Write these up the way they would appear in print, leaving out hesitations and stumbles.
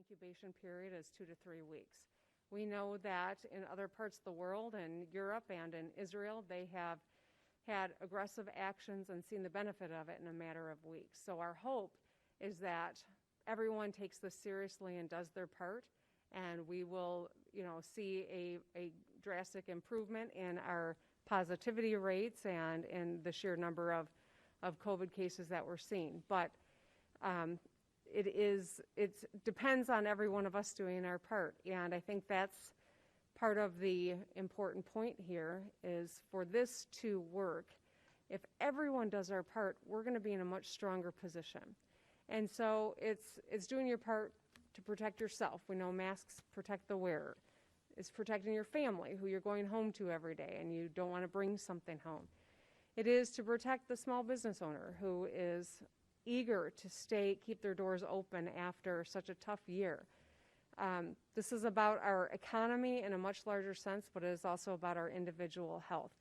incubation period is 2 to 3 weeks. We know that in other parts of the world, in Europe and in Israel, they have had aggressive actions and seen the benefit of it in a matter of weeks. So our hope is that everyone takes this seriously and does their part, and we will, see a drastic improvement in our positivity rates and in the sheer number of COVID cases that we're seeing. But it depends on every one of us doing our part, and I think that's part of the important point here is for this to work. If everyone does our part, we're going to be in a much stronger position. And so it's doing your part to protect yourself. We know masks protect the wearer. It's protecting your family, who you're going home to every day, and you don't want to bring something home. It is to protect the small business owner who is eager to keep their doors open after such a tough year. This is about our economy in a much larger sense, but it is also about our individual health.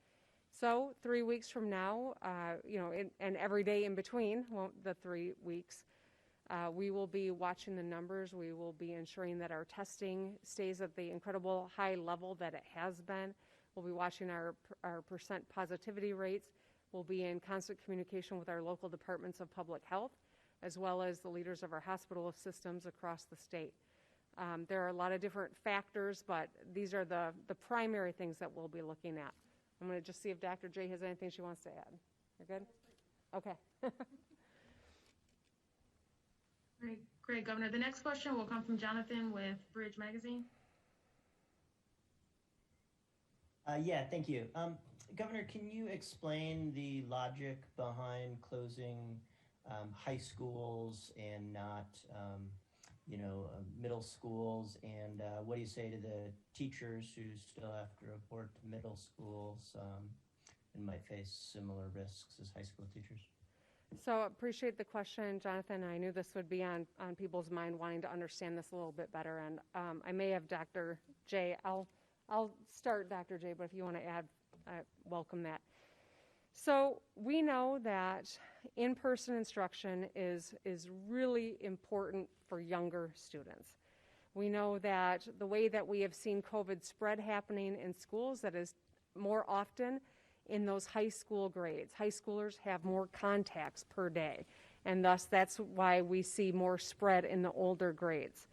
So 3 weeks from now, and every day in between the 3 weeks, we will be watching the numbers. We will be ensuring that our testing stays at the incredible high level that it has been. We'll be watching our percent positivity rates. We'll be in constant communication with our local departments of public health, as well as the leaders of our hospital systems across the state. There are a lot of different factors, but these are the primary things that we'll be looking at. I'm going to just see if Dr. J has anything she wants to add. You're good? Okay. Great, Governor. The next question will come from Jonathan with Bridge Magazine. Yeah, thank you. Governor, can you explain the logic behind closing high schools and not, middle schools? And what do you say to the teachers who still have to report to middle schools and might face similar risks as high school teachers? So appreciate the question, Jonathan. I knew this would be on people's mind, wanting to understand this a little bit better. And I may have Dr. J. I'll start, Dr. J, but if you want to add, I welcome that. So we know that in-person instruction is really important for younger students. We know that the way that we have seen COVID spread happening in schools, that is more often in those high school grades. High schoolers have more contacts per day, and thus that's why we see more spread in the older grades.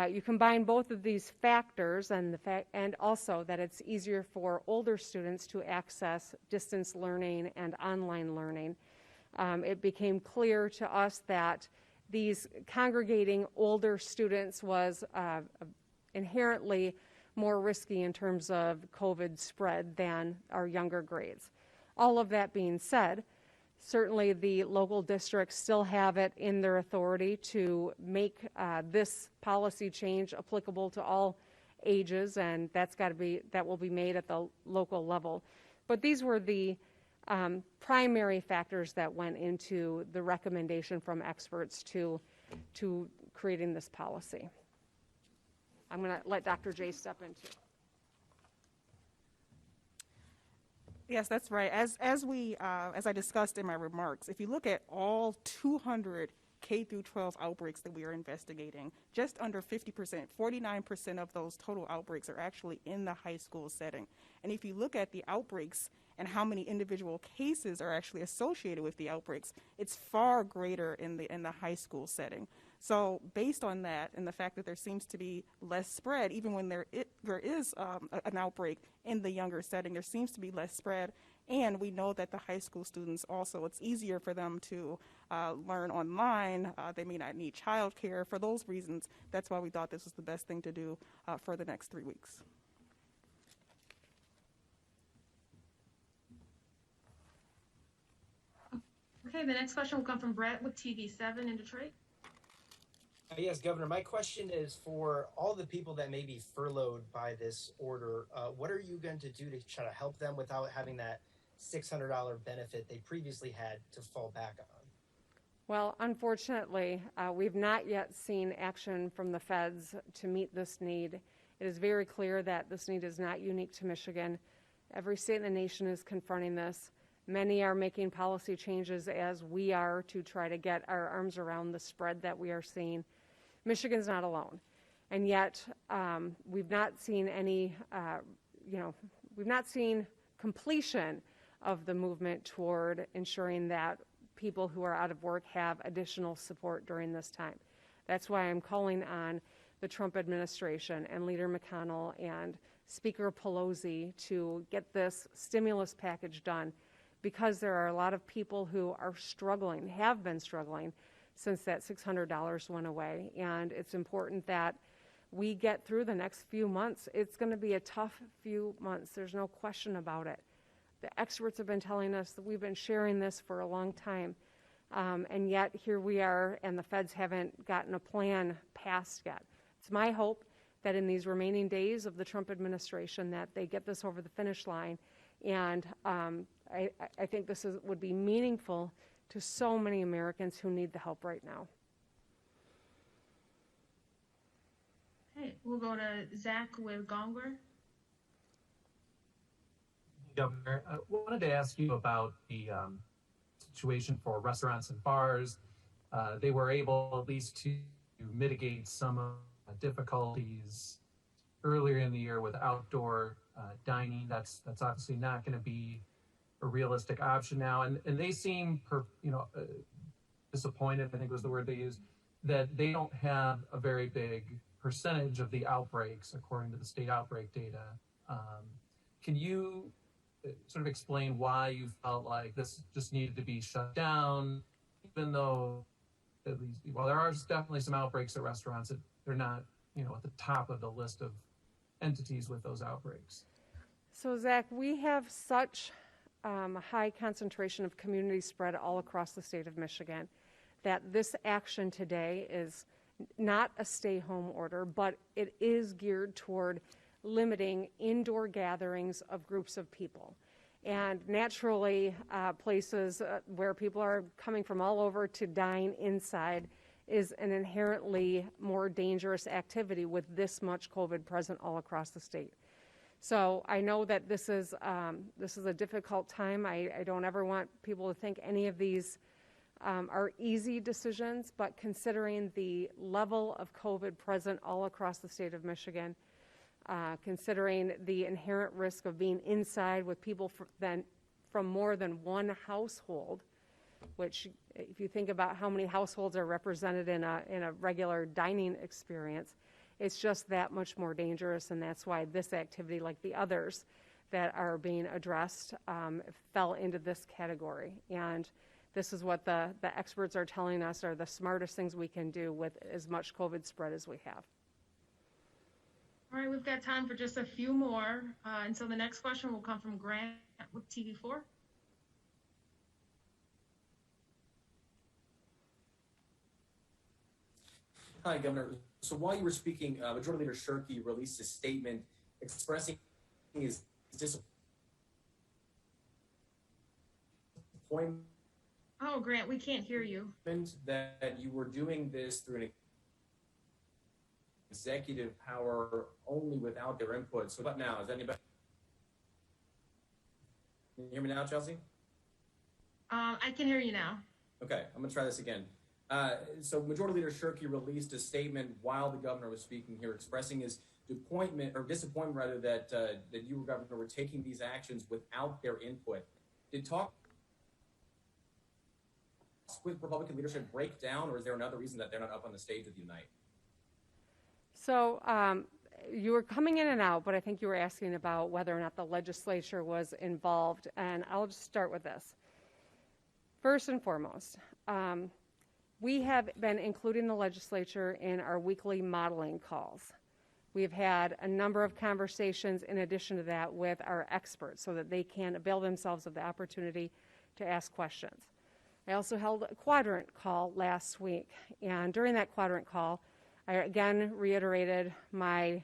You combine both of these factors and also that it's easier for older students to access distance learning and online learning. It became clear to us that these congregating older students was inherently more risky in terms of COVID spread than our younger grades. All of that being said, certainly the local districts still have it in their authority to make this policy change applicable to all ages, and that will be made at the local level. But these were the primary factors that went into the recommendation from experts to creating this policy. I'm going to let Dr. J step in too. Yes, that's right. As I discussed in my remarks, if you look at all 200 K through 12 outbreaks that we are investigating, just under 50%, 49% of those total outbreaks are actually in the high school setting. And if you look at the outbreaks and how many individual cases are actually associated with the outbreaks, it's far greater in the high school setting. So based on that and the fact that there seems to be less spread, even when there is an outbreak in the younger setting, there seems to be less spread. And we know that the high school students also, it's easier for them to learn online. They may not need childcare. For those reasons, that's why we thought this was the best thing to do for the next 3 weeks. Okay, the next question will come from Brett with TV7 in Detroit. Yes, Governor, my question is for all the people that may be furloughed by this order. What are you going to do to try to help them without having that $600 benefit they previously had to fall back on? Well, unfortunately, we've not yet seen action from the feds to meet this need. It is very clear that this need is not unique to Michigan. Every state in the nation is confronting this. Many are making policy changes as we are to try to get our arms around the spread that we are seeing. Michigan's not alone. And yet, we've not seen any, we've not seen completion of the movement toward ensuring that people who are out of work have additional support during this time. That's why I'm calling on the Trump administration and Leader McConnell and Speaker Pelosi to get this stimulus package done, because there are a lot of people who are struggling, have been struggling since that $600 went away. And it's important that we get through the next few months. It's going to be a tough few months. There's no question about it. The experts have been telling us that we've been sharing this for a long time. And yet here we are, and the feds haven't gotten a plan passed yet. It's my hope that in these remaining days of the Trump administration that they get this over the finish line. And I think this would be meaningful to so many Americans who need the help right now. Okay, we'll go to Zach with Gongwer. Governor, I wanted to ask you about the situation for restaurants and bars. They were able at least to mitigate some of the difficulties earlier in the year with outdoor dining. That's obviously not going to be a realistic option now. And they seem, disappointed, I think was the word they used, that they don't have a very big percentage of the outbreaks according to the state outbreak data. Can you sort of explain why you felt like this just needed to be shut down, even though, at least, while there are definitely some outbreaks at restaurants, they're not, at the top of the list of entities with those outbreaks? So Zach, we have such a high concentration of community spread all across the state of Michigan that this action today is not a stay-home order, but it is geared toward limiting indoor gatherings of groups of people. And naturally, places where people are coming from all over to dine inside is an inherently more dangerous activity with this much COVID present all across the state. So I know that this is a difficult time. I don't ever want people to think any of these are easy decisions, but considering the level of COVID present all across the state of Michigan, considering the inherent risk of being inside with people from more than one household, which if you think about how many households are represented in a regular dining experience, it's just that much more dangerous. And that's why this activity, like the others that are being addressed, fell into this category. And this is what the experts are telling us are the smartest things we can do with as much COVID spread as we have. All right, we've got time for just a few more. And so the next question will come from Grant with TV4. Hi, Governor. So while you were speaking, Majority Leader Shirkey released a statement expressing his disappointment Oh, Grant, we can't hear you. that you were doing this through an executive power only without their input. So what now? Is that anybody? Can you hear me now, Chelsea? I can hear you now. Okay, I'm gonna try this again. So Majority Leader Shirkey released a statement while the governor was speaking here, expressing his disappointment rather that you, Governor, were taking these actions without their input. Did talks with Republican leadership break down, or is there another reason that they're not up on the stage with you tonight? So you were coming in and out, but I think you were asking about whether or not the legislature was involved, and I'll just start with this. First and foremost, we have been including the legislature in our weekly modeling calls. We've had a number of conversations in addition to that with our experts so that they can avail themselves of the opportunity to ask questions. I also held a quadrant call last week, and during that quadrant call, I again reiterated my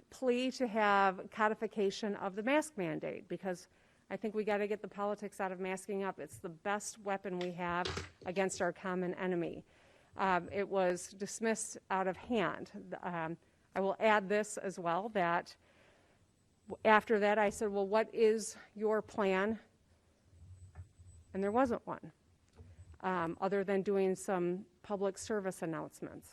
plea to have codification of the mask mandate, because I think we got to get the politics out of masking up. It's the best weapon we have against our common enemy. It was dismissed out of hand. I will add this as well, that after that I said, well, what is your plan? And there wasn't one, other than doing some public service announcements.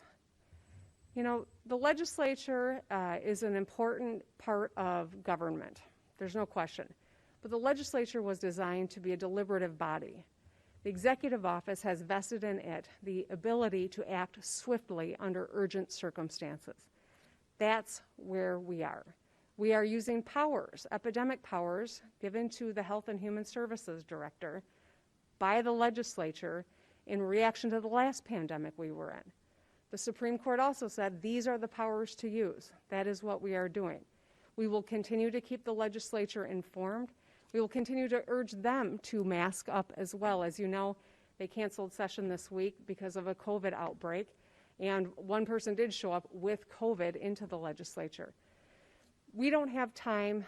You know, the legislature is an important part of government. There's no question. But the legislature was designed to be a deliberative body. The executive office has vested in it the ability to act swiftly under urgent circumstances. That's where we are. We are using powers, epidemic powers, given to the Health and Human Services Director by the legislature in reaction to the last pandemic we were in. The Supreme Court also said these are the powers to use. That is what we are doing. We will continue to keep the legislature informed. We will continue to urge them to mask up as well. As you know, they canceled session this week because of a COVID outbreak, and one person did show up with COVID into the legislature. We don't have time.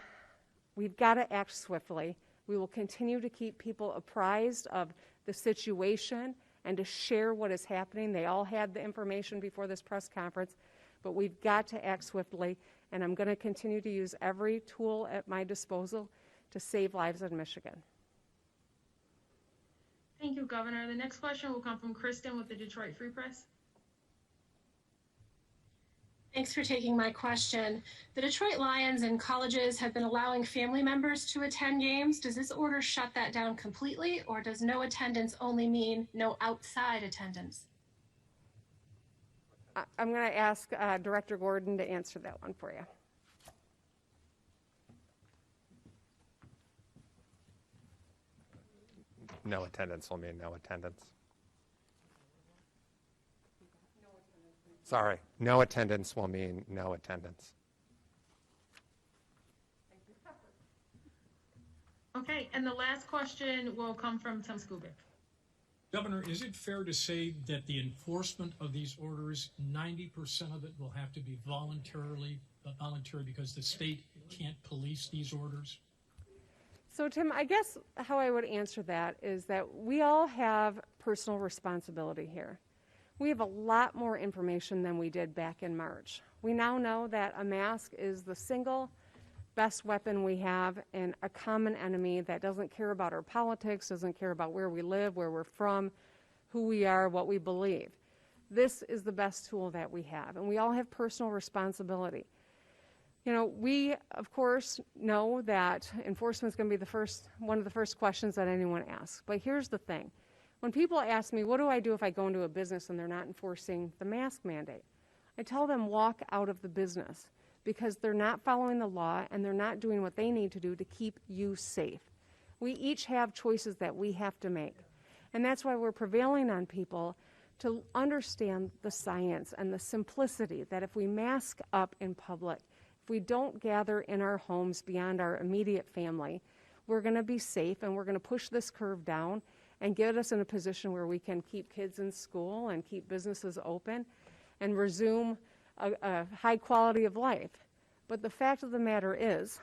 We've got to act swiftly. We will continue to keep people apprised of the situation and to share what is happening. They all had the information before this press conference, but we've got to act swiftly, and I'm going to continue to use every tool at my disposal to save lives in Michigan. Thank you, Governor. The next question will come from Kristen with the Detroit Free Press. Thanks for taking my question. The Detroit Lions and colleges have been allowing family members to attend games. Does this order shut that down completely, or does no attendance only mean no outside attendance? I'm going to ask Director Gordon to answer that one for you. No attendance will mean no attendance. Sorry, no attendance will mean no attendance. Okay, and the last question will come from Tim Skubic. Governor, is it fair to say that the enforcement of these orders, 90% of it will have to be voluntary because the state can't police these orders? So, Tim, I guess how I would answer that is that we all have personal responsibility here. We have a lot more information than we did back in March. We now know that a mask is the single best weapon we have in a common enemy that doesn't care about our politics, doesn't care about where we live, where we're from, who we are, what we believe. This is the best tool that we have, and we all have personal responsibility. You know, we, of course, know that enforcement is going to be one of the first questions that anyone asks. But here's the thing. When people ask me, what do I do if I go into a business and they're not enforcing the mask mandate? I tell them walk out of the business because they're not following the law and they're not doing what they need to do to keep you safe. We each have choices that we have to make. And that's why we're prevailing on people to understand the science and the simplicity that if we mask up in public, if we don't gather in our homes beyond our immediate family, we're going to be safe and we're going to push this curve down and get us in a position where we can keep kids in school and keep businesses open and resume a high quality of life. But the fact of the matter is,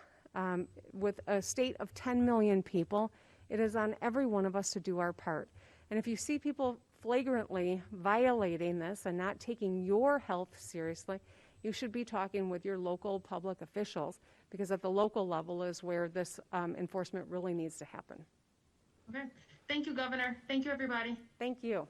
with a state of 10 million people, it is on every one of us to do our part. And if you see people flagrantly violating this and not taking your health seriously, you should be talking with your local public officials, because at the local level is where this enforcement really needs to happen. Okay. Thank you, Governor. Thank you, everybody. Thank you.